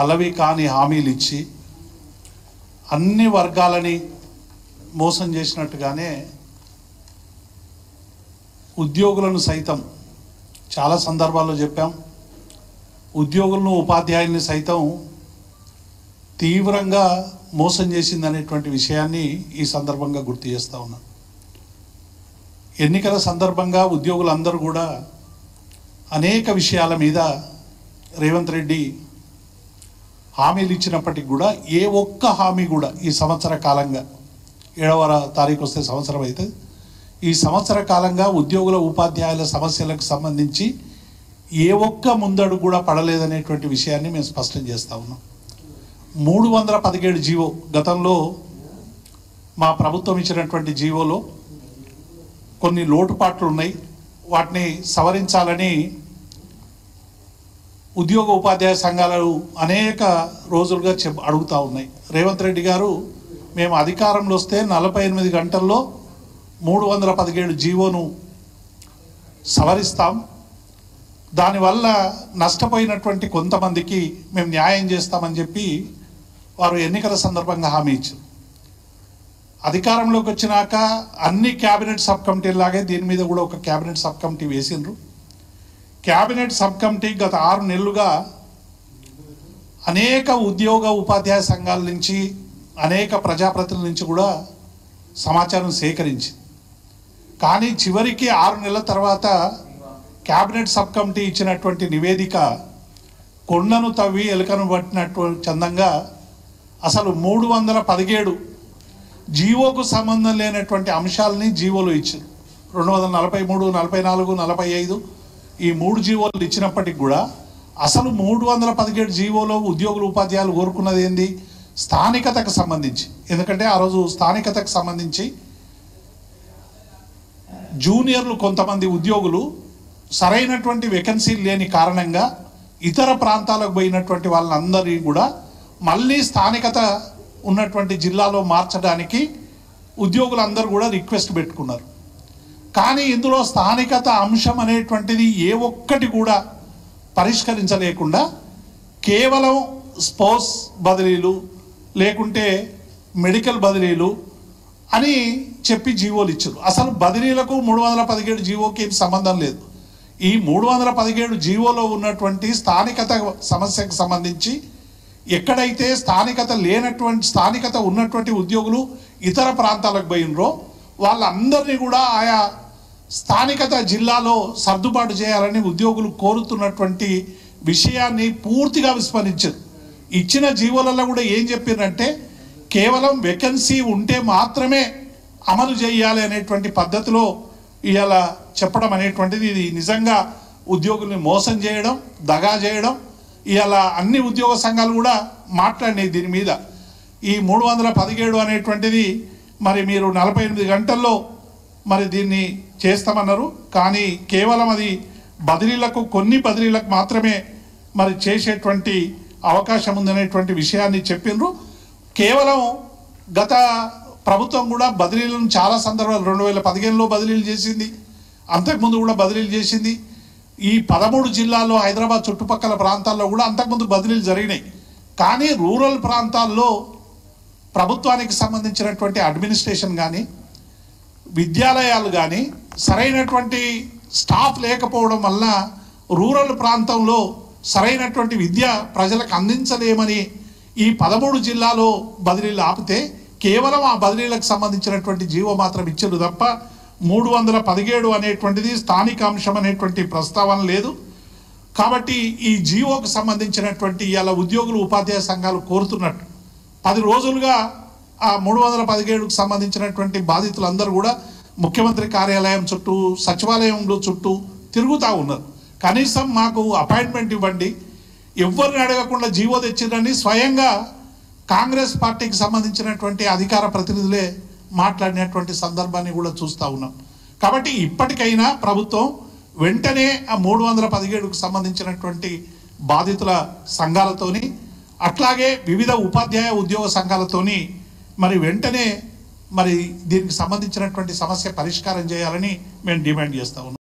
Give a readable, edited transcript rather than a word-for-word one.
అలవి కాని హామీలు ఇచ్చి అన్ని వర్గాలని మోసం చేసినట్టుగానే ఉద్యోగులను సైతం చాలా సందర్భాల్లో చెప్పాం, ఉద్యోగులను ఉపాధ్యాయుల్ని సైతం తీవ్రంగా మోసం చేసిందనేటువంటి విషయాన్ని ఈ సందర్భంగా గుర్తు చేస్తూ ఉన్నాను. ఎన్నికల సందర్భంగా ఉద్యోగులందరూ కూడా అనేక విషయాల మీద రేవంత్ రెడ్డి హామీలు ఇచ్చినప్పటికి కూడా ఏ ఒక్క హామీ కూడా ఈ సంవత్సర కాలంగా 7వ తారీఖు వస్తే సంవత్సరం అవుతుంది, ఈ సంవత్సర కాలంగా ఉద్యోగుల ఉపాధ్యాయుల సమస్యలకు సంబంధించి ఏ ఒక్క ముందడుగు కూడా పడలేదనేటువంటి విషయాన్ని మేము స్పష్టం చేస్తూ ఉన్నాం. 317 జీవో గతంలో మా ప్రభుత్వం ఇచ్చినటువంటి జీవోలో కొన్ని లోటుపాట్లు ఉన్నాయి, వాటిని సవరించాలని ఉద్యోగ ఉపాధ్యాయ సంఘాలు అనేక రోజులుగా అడుగుతూ ఉన్నాయి. రేవంత్ రెడ్డి గారు మేము అధికారంలో వస్తే 48 గంటల్లో 317 జీవోను సవరిస్తాం, దానివల్ల నష్టపోయినటువంటి కొంతమందికి మేము న్యాయం చేస్తామని చెప్పి వారు ఎన్నికల సందర్భంగా హామీ ఇచ్చారు. అధికారంలోకి వచ్చినాక అన్ని క్యాబినెట్ సబ్ కమిటీలాగే దీని మీద కూడా ఒక క్యాబినెట్ సబ్ కమిటీ వేసిండ్రు. క్యాబినెట్ సబ్ కమిటీ గత 6 నెలలుగా అనేక ఉద్యోగ ఉపాధ్యాయ సంఘాల నుంచి అనేక ప్రజాప్రతినిధుల నుంచి కూడా సమాచారం సేకరించి, కానీ చివరికి 6 నెలల తర్వాత క్యాబినెట్ సబ్ కమిటీ ఇచ్చినటువంటి నివేదిక కొండను తవ్వి ఎలుకను పట్టినటువంటి చందంగా అసలు 317 జీవోకు సంబంధం లేనటువంటి అంశాలని జీవోలు ఇచ్చారు. 243, 44, 45 ఈ 3 జీవోలు ఇచ్చినప్పటికి కూడా అసలు 317 జీవోలో ఉద్యోగులు ఉపాధ్యాయులు కోరుకున్నది ఏంది? స్థానికతకు సంబంధించి. ఎందుకంటే ఆ రోజు స్థానికతకు సంబంధించి జూనియర్లు కొంతమంది ఉద్యోగులు సరైనటువంటి వేకెన్సీలు లేని కారణంగా ఇతర ప్రాంతాలకు పోయినటువంటి వాళ్ళందరినీ కూడా మళ్ళీ స్థానికత ఉన్నటువంటి జిల్లాలో మార్చడానికి ఉద్యోగులందరూ కూడా రిక్వెస్ట్ పెట్టుకున్నారు. కానీ ఇందులో స్థానికత అంశం అనేటువంటిది ఏ ఒక్కటి కూడా పరిష్కరించలేకుండా కేవలం స్పోర్ట్స్ బదిలీలు లేకుంటే మెడికల్ బదిలీలు అని చెప్పి జీవోలు ఇచ్చారు. అసలు బదిలీలకు 317 జీవోకి ఏం సంబంధం లేదు. ఈ 317 జీవోలో ఉన్నటువంటి స్థానికత సమస్యకు సంబంధించి ఎక్కడైతే స్థానికత ఉన్నటువంటి ఉద్యోగులు ఇతర ప్రాంతాలకు పోయినరో వాళ్ళందరినీ కూడా ఆయా స్థానికత జిల్లాలో సర్దుబాటు చేయాలని ఉద్యోగులు కోరుతున్నటువంటి విషయాన్ని పూర్తిగా విస్మరించారు. ఇచ్చిన జీవోలలో కూడా ఏం చెప్పారంటే కేవలం వేకెన్సీ ఉంటే మాత్రమే అమలు చేయాలి అనేటువంటి పద్ధతిలో ఇవాళ చెప్పడం అనేటువంటిది ఇది నిజంగా ఉద్యోగుల్ని మోసం చేయడం, దగా చేయడం. ఇవాళ అన్ని ఉద్యోగ సంఘాలు కూడా మాట్లాడినాయి దీని మీద. ఈ 317 అనేటువంటిది మరి మీరు 48 గంటల్లో మరి దీన్ని చేస్తామన్నారు, కానీ కేవలం అది కొన్ని బదిలీలకు మాత్రమే మరి చేసేటువంటి అవకాశం ఉందనేటువంటి విషయాన్ని చెప్పిండ్రు. కేవలం గత ప్రభుత్వం కూడా బదిలీలను చాలా సందర్భాలు 2015లో బదిలీలు చేసింది, అంతకుముందు కూడా బదిలీలు చేసింది. ఈ 13 జిల్లాల్లో హైదరాబాద్ చుట్టుపక్కల ప్రాంతాల్లో కూడా అంతకుముందు బదిలీలు జరిగినాయి. కానీ రూరల్ ప్రాంతాల్లో ప్రభుత్వానికి సంబంధించినటువంటి అడ్మినిస్ట్రేషన్ కానీ విద్యాలయాలు కానీ సరైనటువంటి స్టాఫ్ లేకపోవడం వల్ల రూరల్ ప్రాంతంలో సరైనటువంటి విద్య ప్రజలకు అందించలేమని ఈ 13 జిల్లాలో బదిలీలు ఆపితే కేవలం ఆ బదిలీలకు సంబంధించినటువంటి జీవో మాత్రం ఇచ్చారు తప్ప 317 అనేటువంటిది స్థానిక అంశం అనేటువంటి ప్రస్తావన లేదు. కాబట్టి ఈ జీవోకు సంబంధించినటువంటి ఇవాళ ఉద్యోగులు ఉపాధ్యాయ సంఘాలు కోరుతున్నట్టు 10 రోజులుగా ఆ 317కు సంబంధించినటువంటి బాధితులందరూ కూడా ముఖ్యమంత్రి కార్యాలయం చుట్టూ సచివాలయంలో చుట్టూ తిరుగుతూ ఉన్నారు. కనీసం మాకు అపాయింట్మెంట్ ఇవ్వండి, ఎవరిని అడగకుండా జీవో తెచ్చిందని స్వయంగా కాంగ్రెస్ పార్టీకి సంబంధించినటువంటి అధికార ప్రతినిధులే మాట్లాడినటువంటి సందర్భాన్ని కూడా చూస్తూ ఉన్నాం. కాబట్టి ఇప్పటికైనా ప్రభుత్వం వెంటనే ఆ 317కు సంబంధించినటువంటి బాధితుల సంఘాలతోని అట్లాగే వివిధ ఉపాధ్యాయ ఉద్యోగ సంఘాలతోని మరి వెంటనే మరి దీనికి సంబంధించినటువంటి సమస్య పరిష్కారం చేయాలని మేము డిమాండ్ చేస్తా ఉన్నాం.